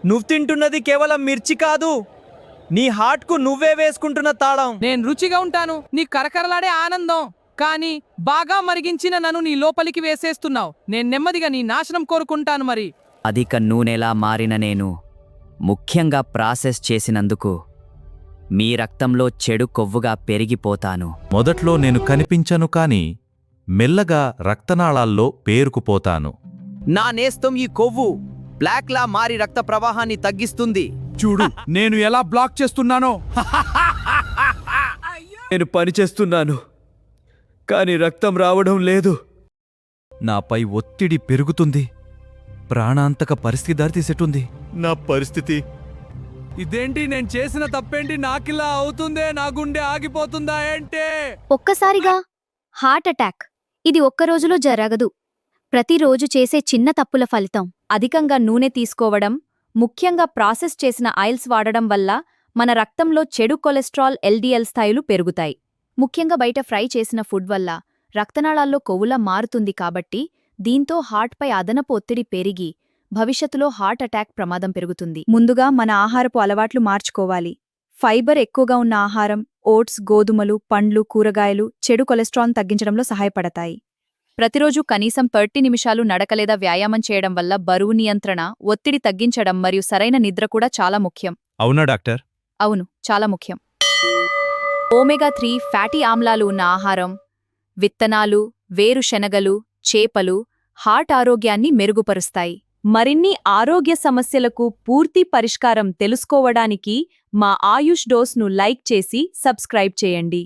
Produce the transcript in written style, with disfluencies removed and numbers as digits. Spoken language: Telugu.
నువ్వు తింటున్నది కేవలం మిర్చి కాదు, నీ హార్ట్కు నువ్వే వేసుకుంటున్న తాళం. నేను రుచిగా ఉంటాను, నీ కరకరలాడే ఆనందం. కానీ బాగా మరిగించిన నన్ను నీ లోపలికి వేసేస్తున్నావు. నేను నెమ్మదిగా నీ నాశనం కోరుకుంటాను. మరి అధిక నూనెలా మారిన నేను, ముఖ్యంగా ప్రాసెస్ చేసినందుకు, మీ రక్తంలో చెడు కొవ్వుగా పెరిగిపోతాను. మొదట్లో నేను కనిపించను కాని మెల్లగా రక్తనాళాల్లో పేరుకుపోతాను. నా నేస్తం ఈ కొవ్వు బ్లాక్లా మారి రక్త ప్రవాహాన్ని తగ్గిస్తుంది. చూడు నేను ఎలా బ్లాక్ చేస్తున్నానో. నేను పనిచేస్తున్నాను, కానీ రక్తం రావడం లేదు. నాపై ఒత్తిడి పెరుగుతుంది. ప్రాణాంతక పరిస్థితి దారితీసేటుంది. నా పరిస్థితి ఇదేంటి, నేను చేసిన తప్పేంటి? నాకిలా అవుతుందే, నా గుండె ఆగిపోతుందా ఏంటే? ఒక్కసారిగా హార్ట్ అటాక్. ఇది ఒక్క రోజులో జరగదు. ప్రతిరోజు చేసే చిన్న తప్పుల ఫలితం. అధికంగా నూనె తీసుకోవడం, ముఖ్యంగా ప్రాసెస్ చేసిన ఆయిల్స్ వాడడం వల్ల మన రక్తంలో చెడు కొలెస్ట్రాల్ ఎల్డిఎల్ స్థాయిలు పెరుగుతాయి. ముఖ్యంగా బయట ఫ్రై చేసిన ఫుడ్ వల్ల రక్తనాళాల్లో కొవ్వులా మారుతుంది కాబట్టి దీంతో హార్ట్పై అదనపు ఒత్తిడి పెరిగి భవిష్యత్తులో హార్ట్ అటాక్ ప్రమాదం పెరుగుతుంది. ముందుగా మన ఆహారపు అలవాట్లు మార్చుకోవాలి. ఫైబర్ ఎక్కువగా ఉన్న ఆహారం, ఓట్స్, గోధుమలు, పండ్లు, కూరగాయలు చెడు కొలెస్ట్రాల్ తగ్గించడంలో సహాయపడతాయి. ప్రతిరోజు కనీసం 30 నిమిషాలు నడక లేదా వ్యాయామం చేయడం వల్ల బరువు నియంత్రణ, ఒత్తిడి తగ్గించడం మరియు సరైన నిద్ర కూడా చాలా ముఖ్యం. అవునా డాక్టర్? అవును, చాలా ముఖ్యం. ఓమెగా-3 ఫ్యాటీ ఆమ్లాలు ఉన్న ఆహారం, విత్తనాలు, వేరుశెనగలు, చేపలు హార్ట్ ఆరోగ్యాన్ని మెరుగుపరుస్తాయి. మరిన్ని ఆరోగ్య సమస్యలకు పూర్తి పరిష్కారం తెలుసుకోవడానికి మా ఆయుష్ డోస్ను లైక్ చేసి సబ్స్క్రైబ్ చేయండి.